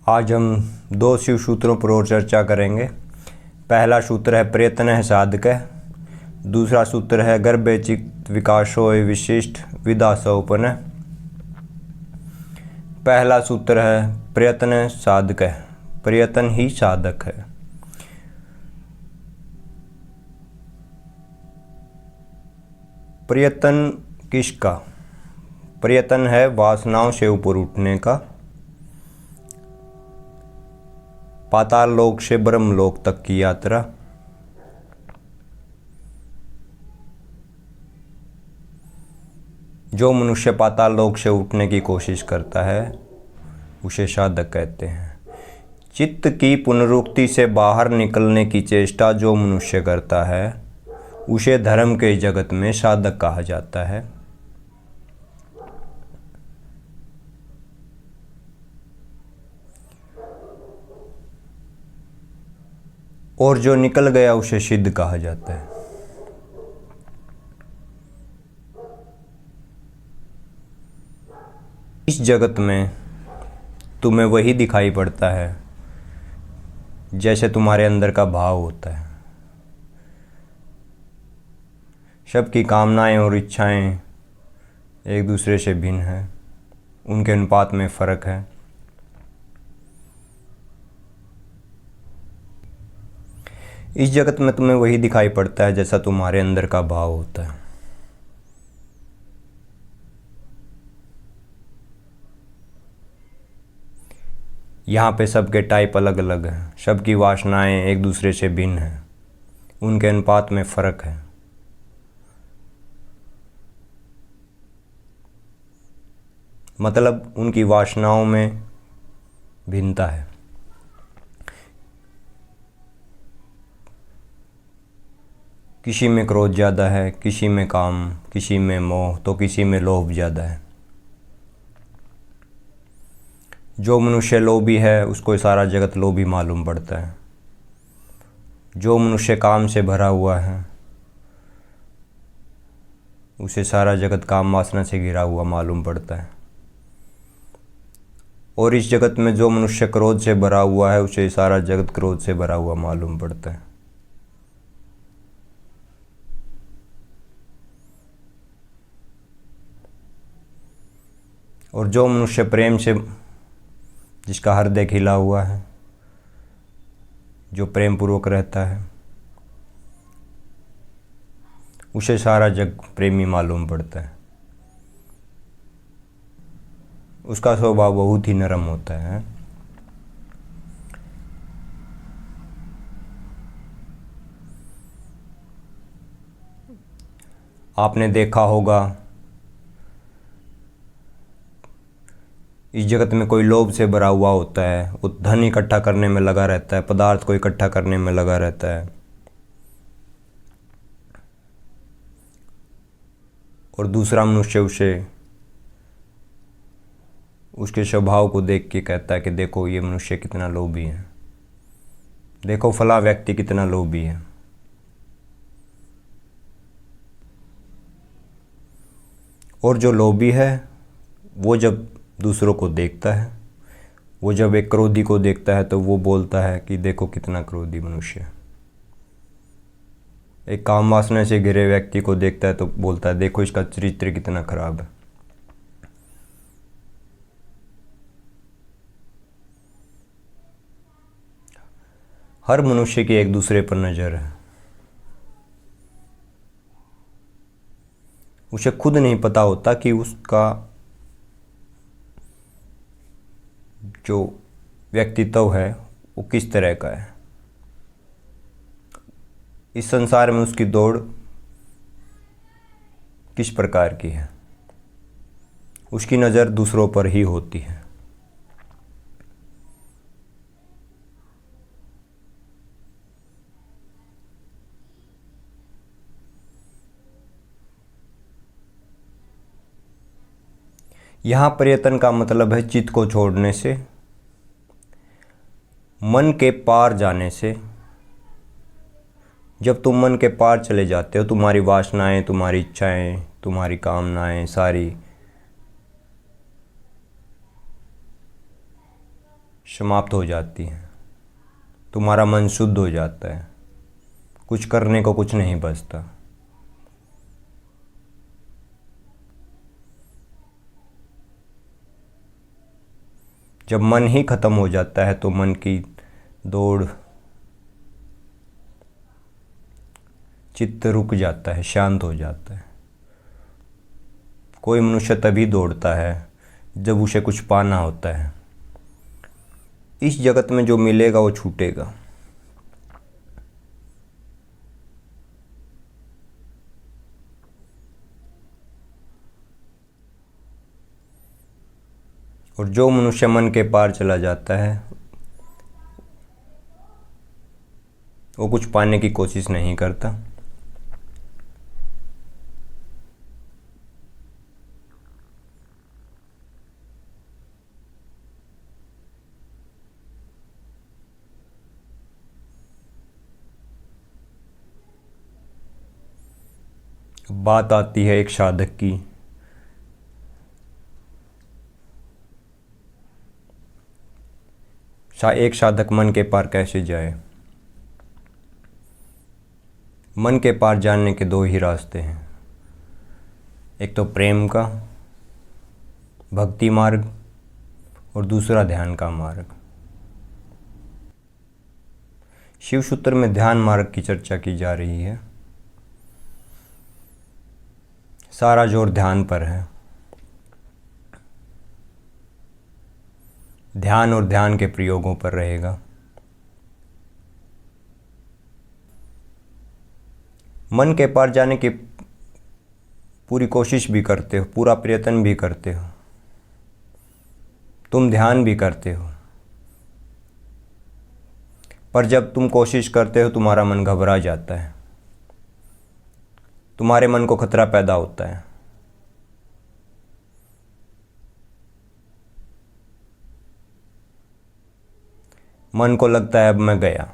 आज हम दो शिव सूत्रों पर और चर्चा करेंगे। पहला सूत्र है प्रयत्न है साधकः, दूसरा सूत्र है गर्भे चित्त विकासो विशिष्ट विदा सोपन। पहला सूत्र है प्रयत्न साधकः, प्रयत्न ही साधक है। प्रयत्न किसका? प्रयत्न है वासनाओं से ऊपर उठने का, पाताल लोक से ब्रह्म लोक तक की यात्रा। जो मनुष्य पाताल लोक से उठने की कोशिश करता है उसे साधक कहते हैं। चित्त की पुनरुक्ति से बाहर निकलने की चेष्टा जो मनुष्य करता है उसे धर्म के जगत में साधक कहा जाता है। और जो निकल गया उसे सिद्ध कहा जाता है। इस जगत में तुम्हें वही दिखाई पड़ता है जैसे तुम्हारे अंदर का भाव होता है। सबकी कामनाएं और इच्छाएं एक दूसरे से भिन्न हैं, उनके अनुपात में फ़र्क है। इस जगत में तुम्हें वही दिखाई पड़ता है जैसा तुम्हारे अंदर का भाव होता है। यहाँ पे सबके टाइप अलग अलग हैं, सबकी वासनाएं एक दूसरे से भिन्न हैं, उनके अनुपात में फ़र्क है। मतलब उनकी वासनाओं में भिन्नता है। किसी में क्रोध ज़्यादा है, किसी में काम, किसी में मोह, तो किसी में लोभ ज़्यादा है। जो मनुष्य लोभी है उसको सारा जगत लोभी मालूम पड़ता है। जो मनुष्य काम से भरा हुआ है उसे सारा जगत काम वासना से घिरा हुआ मालूम पड़ता है। और इस जगत में जो मनुष्य क्रोध से भरा हुआ है उसे सारा जगत क्रोध से भरा हुआ मालूम पड़ता है। और जो मनुष्य प्रेम से, जिसका हृदय खिला हुआ है, जो प्रेम पूर्वक रहता है, उसे सारा जग प्रेमी मालूम पड़ता है। उसका स्वभाव बहुत ही नरम होता है। आपने देखा होगा इस जगत में कोई लोभ से भरा हुआ होता है, वो धन इकट्ठा करने में लगा रहता है, पदार्थ को इकट्ठा करने में लगा रहता है। और दूसरा मनुष्य उसके स्वभाव को देख के कहता है कि देखो ये मनुष्य कितना लोभी है, देखो फला व्यक्ति कितना लोभी है। और जो लोभी है वो जब दूसरों को देखता है, वो जब एक क्रोधी को देखता है तो वो बोलता है कि देखो कितना क्रोधी मनुष्य है। एक काम वासना से घिरे व्यक्ति को देखता है तो बोलता है देखो इसका चरित्र कितना खराब है। हर मनुष्य की एक दूसरे पर नज़र है। उसे खुद नहीं पता होता कि उसका जो व्यक्तित्व है वो किस तरह का है। इस संसार में उसकी दौड़ किस प्रकार की है, उसकी नज़र दूसरों पर ही होती है। यहाँ प्रयत्न का मतलब है चित्त को छोड़ने से, मन के पार जाने से। जब तुम मन के पार चले जाते हो, तुम्हारी वासनाएं, तुम्हारी इच्छाएं, तुम्हारी कामनाएं सारी समाप्त हो जाती हैं। तुम्हारा मन शुद्ध हो जाता है, कुछ करने को कुछ नहीं बचता। जब मन ही खत्म हो जाता है तो मन की दौड़, चित्त रुक जाता है, शांत हो जाता है। कोई मनुष्य तभी दौड़ता है जब उसे कुछ पाना होता है। इस जगत में जो मिलेगा वो छूटेगा। और जो मनुष्य मन के पार चला जाता है वो कुछ पाने की कोशिश नहीं करता। बात आती है एक साधक की। एक साधक मन के पार कैसे जाए। मन के पार जाने के दो ही रास्ते हैं, एक तो प्रेम का भक्ति मार्ग और दूसरा ध्यान का मार्ग। शिव सूत्र में ध्यान मार्ग की चर्चा की जा रही है। सारा जोर ध्यान पर है। ध्यान और ध्यान के प्रयोगों पर रहेगा। मन के पार जाने की पूरी कोशिश भी करते हो, पूरा प्रयत्न भी करते हो, तुम ध्यान भी करते हो, पर जब तुम कोशिश करते हो तुम्हारा मन घबरा जाता है, तुम्हारे मन को खतरा पैदा होता है। मन को लगता है अब मैं गया।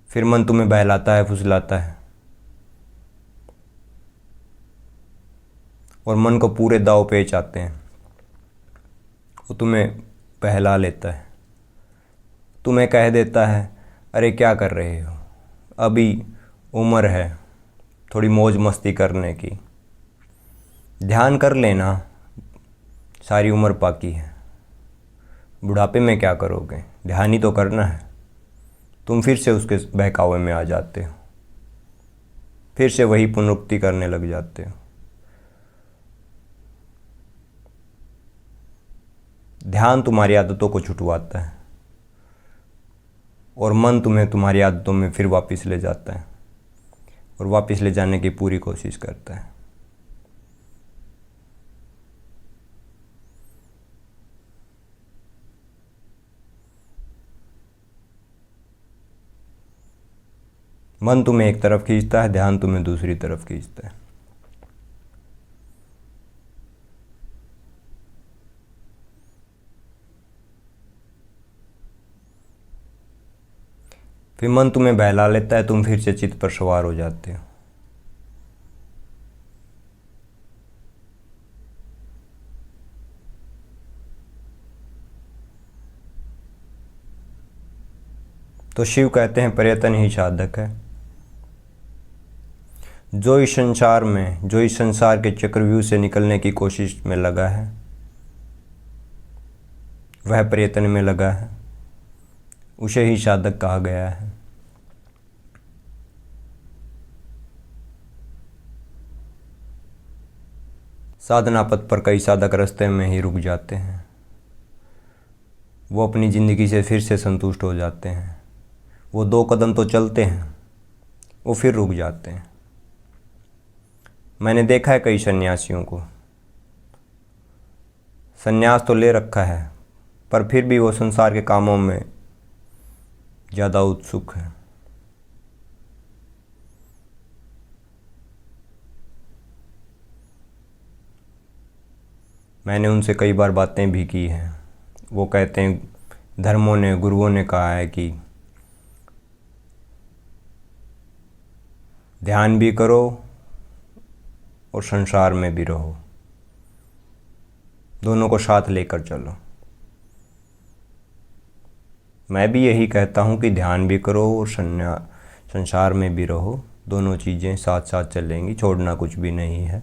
फिर मन तुम्हें बहलाता है, फुसलाता है और मन को पूरे दांव पेच आते हैं। वो तुम्हें बहला लेता है, तुम्हें कह देता है अरे क्या कर रहे हो, अभी उम्र है थोड़ी मौज मस्ती करने की, ध्यान कर लेना, सारी उम्र बाकी है, बुढ़ापे में क्या करोगे, ध्यान ही तो करना है। तुम फिर से उसके बहकावे में आ जाते हो, फिर से वही पुनरुक्ति करने लग जाते हो। ध्यान तुम्हारी आदतों को छुटवाता है और मन तुम्हें तुम्हारी आदतों में फिर वापस ले जाता है और वापस ले जाने की पूरी कोशिश करता है। मन तुम्हें एक तरफ खींचता है, ध्यान तुम्हें दूसरी तरफ खींचता है। फिर मन तुम्हें बहला लेता है, तुम फिर से चित्त पर सवार हो जाते हो। तो शिव कहते हैं प्रयत्न ही साधक है। जो इस संसार में, जो इस संसार के चक्रव्यूह से निकलने की कोशिश में लगा है, वह प्रयत्न में लगा है, उसे ही साधक कहा गया है। साधना पथ पर कई साधक रास्ते में ही रुक जाते हैं। वो अपनी ज़िंदगी से फिर से संतुष्ट हो जाते हैं। वो 2 कदम तो चलते हैं, वो फिर रुक जाते हैं। मैंने देखा है कई सन्यासियों को, सन्यास तो ले रखा है पर फिर भी वो संसार के कामों में ज़्यादा उत्सुक है। मैंने उनसे कई बार बातें भी की हैं। वो कहते हैं धर्मों ने, गुरुओं ने कहा है कि ध्यान भी करो और संसार में भी रहो। दोनों को साथ लेकर चलो। मैं भी यही कहता हूँ कि ध्यान भी करो और संसार में भी रहो, दोनों चीज़ें साथ साथ चलेंगी, छोड़ना कुछ भी नहीं है।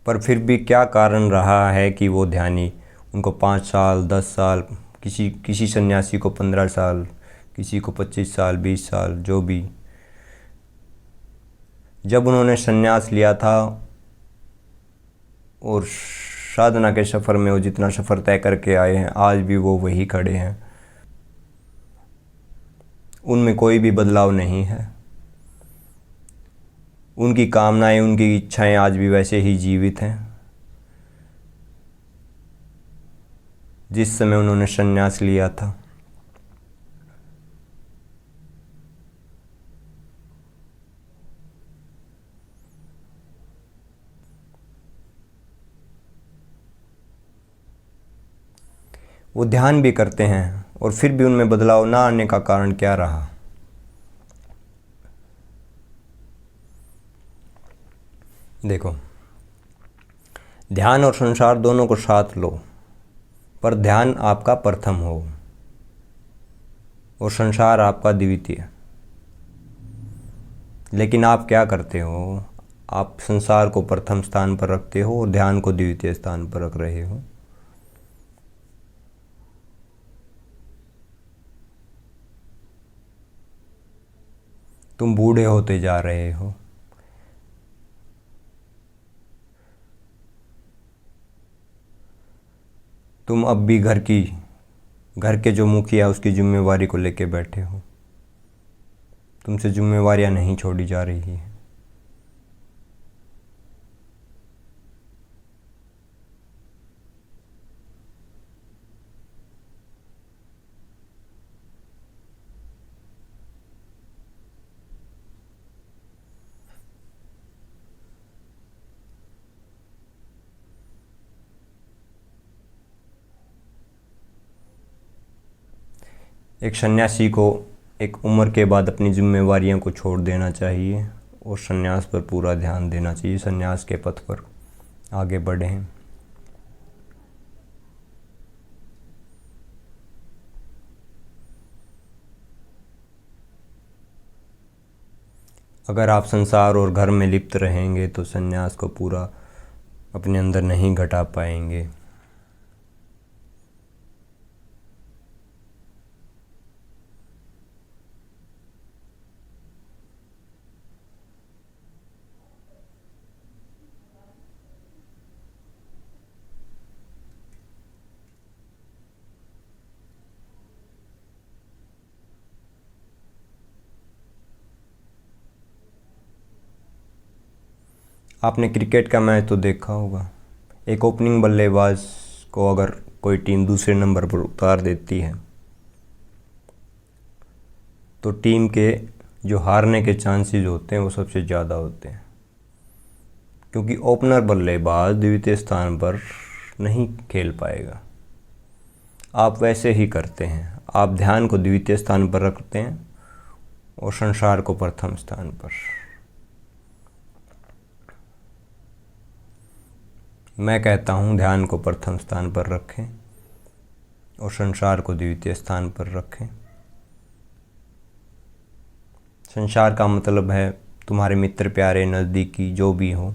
पर फिर भी क्या कारण रहा है कि वो ध्यानी, उनको 5 साल 10 साल, किसी सन्यासी को 15 साल, किसी को 25 साल 20 साल, जो भी, जब उन्होंने संन्यास लिया था और साधना के सफ़र में वो जितना सफ़र तय करके आए हैं, आज भी वो वही खड़े हैं, उनमें कोई भी बदलाव नहीं है। उनकी कामनाएं, उनकी इच्छाएं आज भी वैसे ही जीवित हैं जिस समय उन्होंने संन्यास लिया था। वो ध्यान भी करते हैं और फिर भी उनमें बदलाव ना आने का कारण क्या रहा? देखो, ध्यान और संसार दोनों को साथ लो, पर ध्यान आपका प्रथम हो और संसार आपका द्वितीय। लेकिन आप क्या करते हो? आप संसार को प्रथम स्थान पर रखते हो और ध्यान को द्वितीय स्थान पर रख रहे हो। तुम बूढ़े होते जा रहे हो। तुम अब भी घर के जो मुखिया उसकी जिम्मेवारी को लेके बैठे हो। तुमसे जिम्मेवारियां नहीं छोड़ी जा रही है। एक सन्यासी को एक उम्र के बाद अपनी जिम्मेवारियों को छोड़ देना चाहिए और संन्यास पर पूरा ध्यान देना चाहिए, संन्यास के पथ पर आगे बढ़ें। अगर आप संसार और घर में लिप्त रहेंगे तो संन्यास को पूरा अपने अंदर नहीं घटा पाएंगे। आपने क्रिकेट का मैच तो देखा होगा। एक ओपनिंग बल्लेबाज को अगर कोई टीम दूसरे नंबर पर उतार देती है तो टीम के जो हारने के चांसेस होते हैं वो सबसे ज़्यादा होते हैं, क्योंकि ओपनर बल्लेबाज द्वितीय स्थान पर नहीं खेल पाएगा। आप वैसे ही करते हैं, आप ध्यान को द्वितीय स्थान पर रखते हैं और संसार को प्रथम स्थान पर। मैं कहता हूँ ध्यान को प्रथम स्थान पर रखें और संसार को द्वितीय स्थान पर रखें। संसार का मतलब है तुम्हारे मित्र, प्यारे, नज़दीकी, जो भी हो।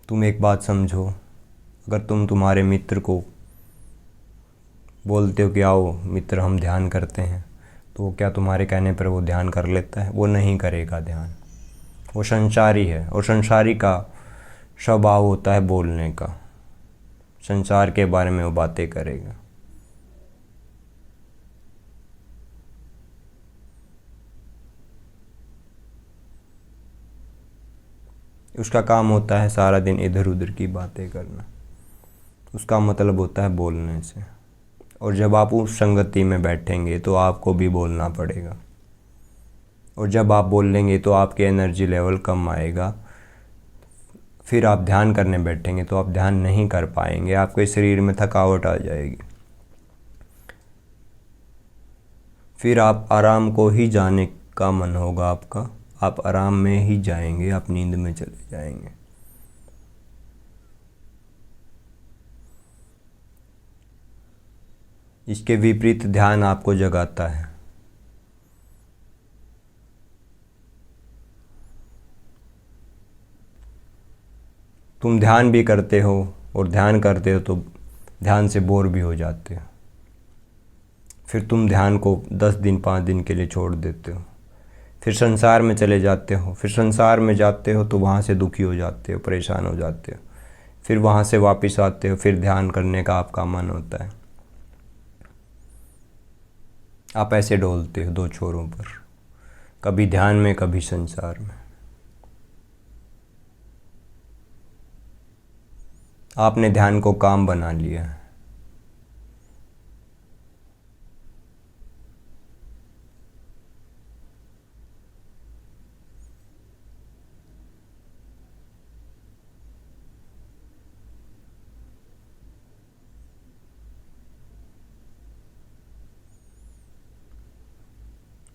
तुम एक बात समझो, अगर तुम तुम्हारे मित्र को बोलते हो कि आओ मित्र हम ध्यान करते हैं, तो क्या तुम्हारे कहने पर वो ध्यान कर लेता है? वो नहीं करेगा ध्यान। वो संसारी है और संसारी का स्वभाव होता है बोलने का। संसार के बारे में वो बातें करेगा। उसका काम होता है सारा दिन इधर उधर की बातें करना। उसका मतलब होता है बोलने से। और जब आप उस संगति में बैठेंगे तो आपको भी बोलना पड़ेगा, और जब आप बोलेंगे तो आपके एनर्जी लेवल कम आएगा, फिर आप ध्यान करने बैठेंगे तो आप ध्यान नहीं कर पाएंगे, आपके शरीर में थकावट आ जाएगी। फिर आप आराम को ही जाने का मन होगा आपका, आप आराम में ही जाएंगे, आप नींद में चले जाएंगे। इसके विपरीत ध्यान आपको जगाता है। तुम ध्यान भी करते हो और ध्यान करते हो तो ध्यान से बोर भी हो जाते हो, फिर तुम ध्यान को 10 दिन 5 दिन के लिए छोड़ देते हो, फिर संसार में चले जाते हो, फिर संसार में जाते हो तो वहाँ से दुखी हो जाते हो, परेशान हो जाते हो, फिर वहाँ से वापस आते हो, फिर ध्यान करने का आपका मन होता है। आप ऐसे डोलते हो दो छोरों पर, कभी ध्यान में कभी संसार में। आपने ध्यान को काम बना लिया है।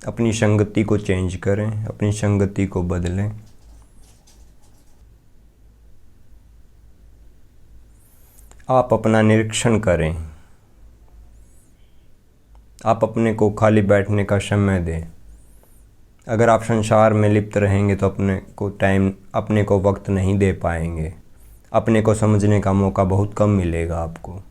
अपनी संगति को चेंज करें, अपनी संगति को बदलें। आप अपना निरीक्षण करें, आप अपने को खाली बैठने का समय दें। अगर आप संसार में लिप्त रहेंगे तो अपने को वक्त नहीं दे पाएंगे, अपने को समझने का मौका बहुत कम मिलेगा आपको।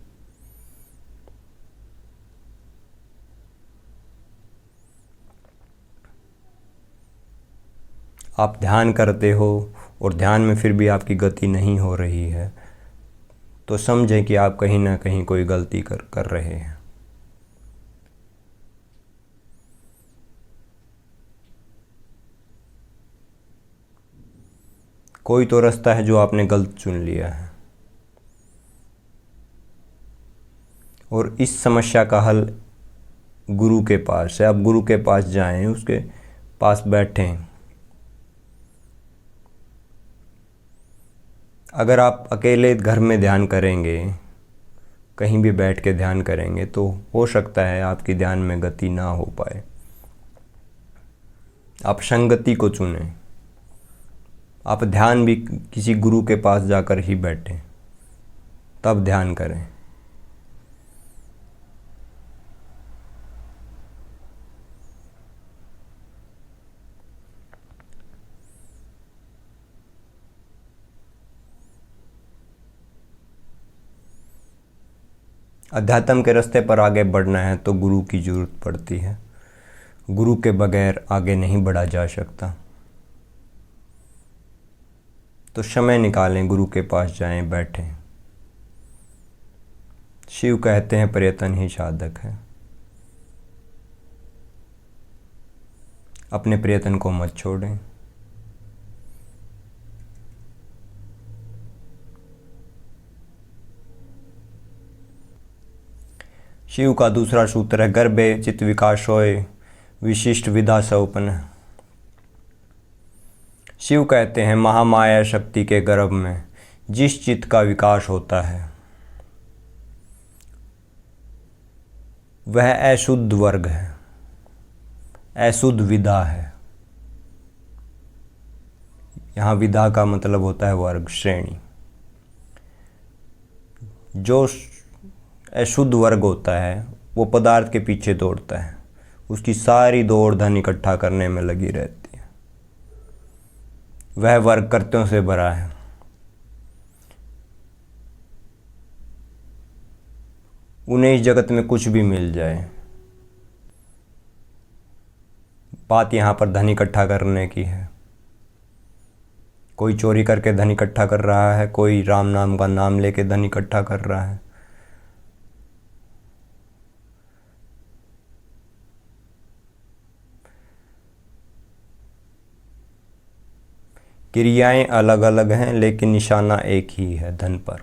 आप ध्यान करते हो और ध्यान में फिर भी आपकी गति नहीं हो रही है तो समझें कि आप कहीं ना कहीं कोई गलती कर रहे हैं। कोई तो रास्ता है जो आपने गलत चुन लिया है, और इस समस्या का हल गुरु के पास है। आप गुरु के पास जाएं, उसके पास बैठें। अगर आप अकेले घर में ध्यान करेंगे, कहीं भी बैठ के ध्यान करेंगे तो हो सकता है आपकी ध्यान में गति ना हो पाए। आप संगति को चुनें, आप ध्यान भी किसी गुरु के पास जाकर ही बैठें, तब ध्यान करें। अध्यात्म के रास्ते पर आगे बढ़ना है तो गुरु की ज़रूरत पड़ती है, गुरु के बगैर आगे नहीं बढ़ा जा सकता। तो समय निकालें, गुरु के पास जाएं, बैठें। शिव कहते हैं प्रयत्न ही साधक है। अपने प्रयत्न को मत छोड़ें। शिव का दूसरा सूत्र है गर्भे चित्त विकास होए विशिष्ट विधा सौपन। शिव कहते हैं महामाया शक्ति के गर्भ में जिस चित्त का विकास होता है वह अशुद्ध वर्ग है, अशुद्ध विधा है। यहाँ विधा का मतलब होता है वर्ग, श्रेणी। जो अशुद्ध वर्ग होता है वो पदार्थ के पीछे दौड़ता है, उसकी सारी दौड़ धन इकट्ठा करने में लगी रहती है। वह वर्ग कर्तव्यों से भरा है। उन्हें इस जगत में कुछ भी मिल जाए, बात यहाँ पर धन इकट्ठा करने की है। कोई चोरी करके धन इकट्ठा कर रहा है, कोई राम नाम का नाम लेके धन इकट्ठा कर रहा है। क्रियाएं अलग अलग हैं लेकिन निशाना एक ही है, धन पर।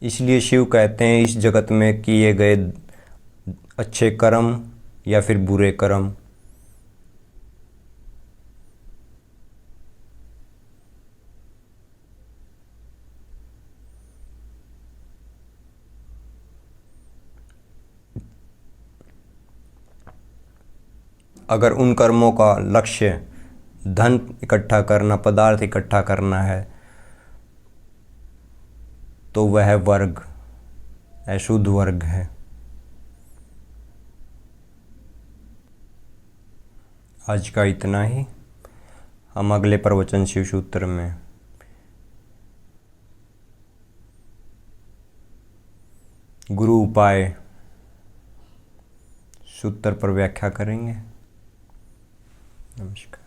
इसलिए शिव कहते हैं इस जगत में किए गए अच्छे कर्म या फिर बुरे कर्म अगर उन कर्मों का लक्ष्य धन इकट्ठा करना, पदार्थ इकट्ठा करना है, तो वह वर्ग अशुद्ध वर्ग है। आज का इतना ही। हम अगले प्रवचन शिव सूत्र में गुरु उपाय सूत्र पर व्याख्या करेंगे। नमस्कार।